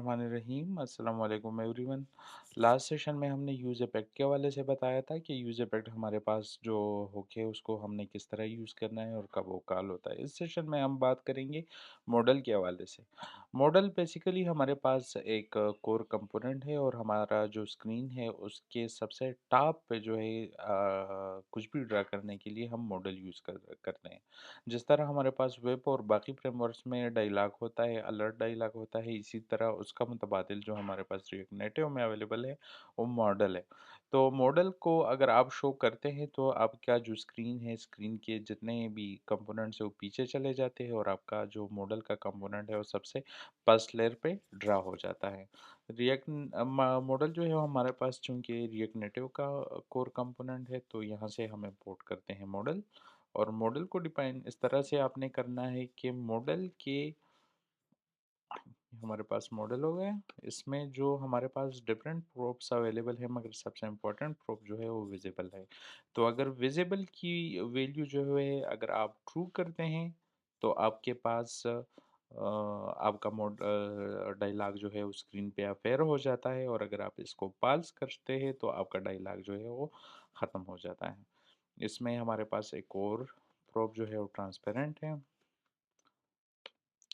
बिस्मिल्लाहिर्रहमानिर्रहीम अस्सलाम वालेकुम एवरीवन। लास्ट सेशन में हमने यूज़ इफ़ेक्ट के हवाले से बताया था कि यूज़ इफ़ेक्ट हमारे पास जो होके उसको हमने किस तरह यूज़ करना है और कब वो कॉल होता है। इस सेशन में हम बात करेंगे मॉडल के हवाले से। मॉडल बेसिकली हमारे पास एक कोर कंपोनेंट है और हमारा जो स्क्रीन है उसके सबसे टॉप पे जो है कुछ भी ड्रा करने के लिए हम मॉडल यूज़ करते हैं। जिस तरह हमारे पास वेब और बाकी फ्रेमवर्क्स में डायलॉग होता है, अलर्ट डायलॉग होता है, इसी तरह उसका मुतबादिल जो हमारे पास रिएक्ट नेटिव में अवेलेबल है, वो मॉडल है। तो मॉडल को अगर आप शो करते हैं तो आपका जो स्क्रीन है, स्क्रीन के जितने भी कंपोनेंट्स हैं वो पीछे चले जाते हैं और आपका जो मॉडल का कंपोनेंट है वो सबसे फर्स्ट लेयर पे ड्रा हो जाता है। रिएक्ट मॉडल जो है वो हमारे पास चूँकि रिएक्ट नेटिव का कोर कंपोनेंट है, तो यहाँ से हम इम्पोर्ट करते हैं मॉडल। और मॉडल को डिफाइन इस तरह से आपने करना है कि मॉडल के हमारे पास मॉडल हो गया। इसमें जो हमारे पास डिफरेंट प्रोप्स अवेलेबल है, मगर सबसे इम्पोर्टेंट प्रोप जो है वो विजिबल है। तो अगर विजिबल की वैल्यू जो है अगर आप ट्रू करते हैं तो आपके पास आपका मोड डायलॉग जो है वो स्क्रीन पे अपेयर हो जाता है, और अगर आप इसको पाल्स करते हैं तो आपका डायलॉग जो है वो ख़त्म हो जाता है। इसमें हमारे पास एक और प्रोप जो है वो ट्रांसपेरेंट है।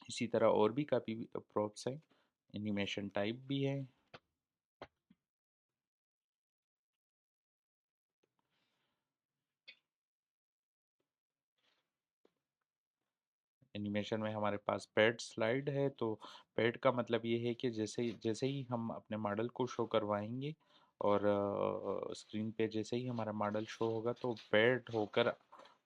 इसी तरह और भी काफ़ी प्रोप्स हैं, एनिमेशन टाइप भी है। एनिमेशन में हमारे पैड स्लाइड है, तो पैड का मतलब ये है कि जैसे जैसे ही हम अपने मॉडल को शो करवाएंगे और स्क्रीन पे जैसे ही हमारा मॉडल शो होगा तो पैड होकर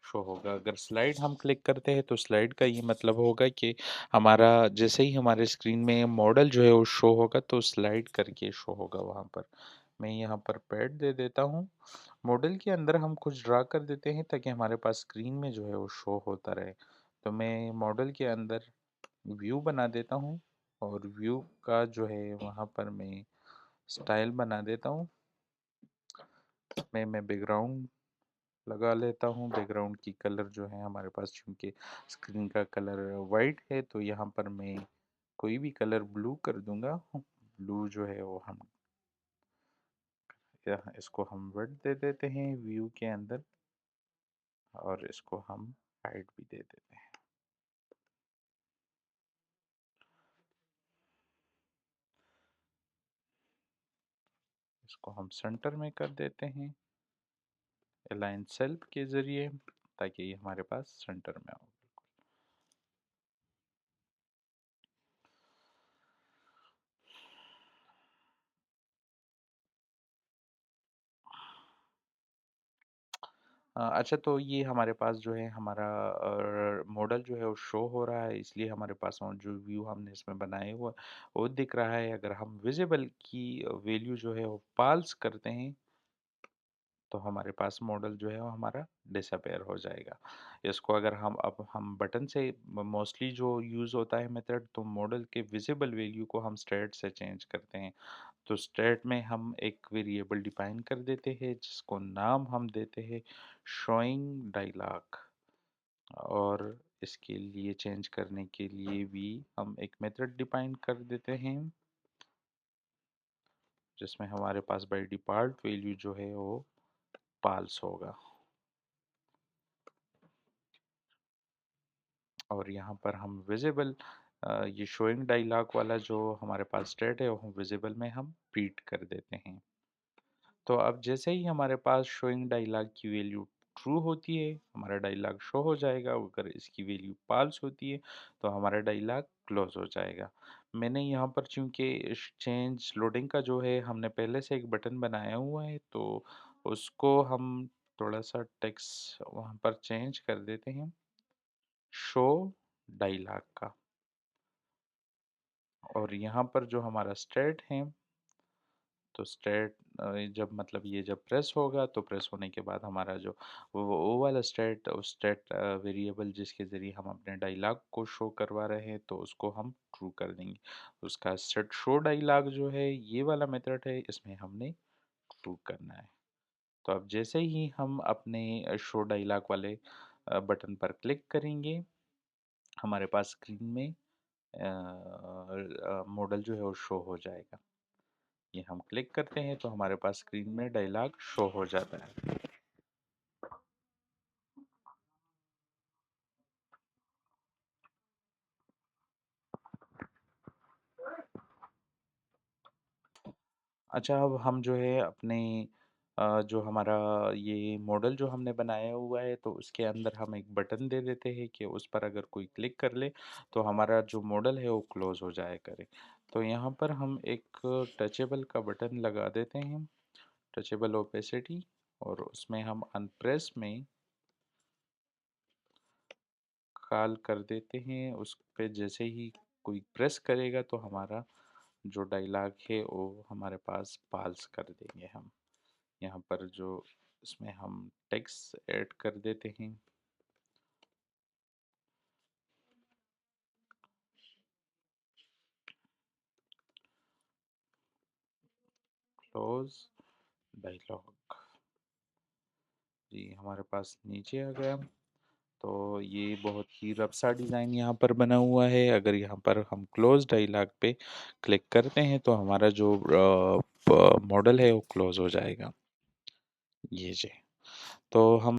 शो होगा। अगर स्लाइड हम क्लिक करते हैं तो स्लाइड का ये मतलब होगा कि हमारा जैसे ही हमारे स्क्रीन में मॉडल जो है वो शो होगा तो स्लाइड करके शो होगा वहाँ पर। मैं यहाँ पर पैड दे देता हूँ। मॉडल के अंदर हम कुछ ड्रा कर देते हैं ताकि हमारे पास स्क्रीन में जो है वो शो होता रहे। तो मैं मॉडल के अंदर व्यू बना देता हूँ, और व्यू का जो है वहाँ पर मैं स्टाइल बना देता हूँ। मैं बैकग्राउंड लगा लेता हूँ। बैकग्राउंड की कलर जो है हमारे पास चूँकि स्क्रीन का कलर वाइट है, तो यहाँ पर मैं कोई भी कलर ब्लू कर दूंगा। ब्लू जो है वो हम इसको हम वर्ड दे देते हैं व्यू के अंदर, और इसको हम हाइट भी दे देते हैं। इसको हम सेंटर में कर देते हैं अलाइन सेल्फ के ज़रिए, ताकि ये हमारे पास सेंटर में हो। अच्छा, तो ये हमारे पास जो है हमारा मॉडल जो है वो शो हो रहा है, इसलिए हमारे पास वो जो व्यू हमने इसमें बनाए हुआ वो दिख रहा है। अगर हम विजिबल की वैल्यू जो है वो पाल्स करते हैं तो हमारे पास मॉडल जो है वो हमारा डिसअपेयर हो जाएगा। इसको अगर हम बटन से मोस्टली जो यूज़ होता है मेथड, तो मॉडल के विजिबल वैल्यू को हम स्टेट से चेंज करते हैं। तो स्टेट में हम एक वेरिएबल डिफाइन कर देते हैं जिसको नाम हम देते हैं शोइंग डायलॉग, और इसके लिए चेंज करने के लिए भी हम एक मेथड डिफाइन कर देते हैं जिसमें हमारे पास बाय डिफ़ॉल्ट वैल्यू जो है वो पाल्स होगा। और यहाँ पर हम विजिबल ये शोइंग डायलॉग वाला जो हमारे पास स्टेट है वो विजिबल में हम प्रींट कर देते हैं। तो अब जैसे ही हमारे पास शोइंग डायलॉग की वैल्यू ट्रू होती है, हमारा डायलॉग शो हो जाएगा। अगर इसकी वैल्यू पाल्स होती है तो हमारा डायलॉग क्लोज हो जाएगा। मैंने यहाँ पर चूंकि चेंज लोडिंग का जो है हमने पहले से एक बटन बनाया हुआ है, तो उसको हम थोड़ा सा टेक्स्ट वहाँ पर चेंज कर देते हैं शो डायलॉग का। और यहाँ पर जो हमारा स्टेट है, तो स्टेट जब मतलब ये जब प्रेस होगा तो प्रेस होने के बाद हमारा जो वो वाला स्टेट स्टेट वेरिएबल जिसके ज़रिए हम अपने डायलॉग को शो करवा रहे हैं, तो उसको हम ट्रू कर देंगे। उसका सेट शो डायलॉग जो है ये वाला मेथड है, इसमें हमने ट्रू करना है। तो अब जैसे ही हम अपने शो डायलॉग वाले बटन पर क्लिक करेंगे, हमारे पास स्क्रीन में मॉडल जो है वो शो हो जाएगा। ये हम क्लिक करते हैं तो हमारे पास स्क्रीन में डायलॉग शो हो जाता है। अच्छा, अब हम जो है अपने जो हमारा ये मॉडल जो हमने बनाया हुआ है तो उसके अंदर हम एक बटन दे देते हैं कि उस पर अगर कोई क्लिक कर ले तो हमारा जो मॉडल है वो क्लोज हो जाया करे। तो यहाँ पर हम एक टचेबल का बटन लगा देते हैं, टचेबल ओपेसिटी, और उसमें हम अनप्रेस में कॉल कर देते हैं। उस पे जैसे ही कोई प्रेस करेगा तो हमारा जो डायलॉग है वो हमारे पास पाल्स कर देंगे हम। यहाँ पर जो इसमें हम टेक्स्ट ऐड कर देते हैं। क्लोज डायलॉग, जी हमारे पास नीचे आ गया। तो ये बहुत ही रफ सा डिज़ाइन यहाँ पर बना हुआ है। अगर यहाँ पर हम क्लोज डायलॉग पे क्लिक करते हैं तो हमारा जो मॉडल है वो क्लोज हो जाएगा। ये जी। तो हम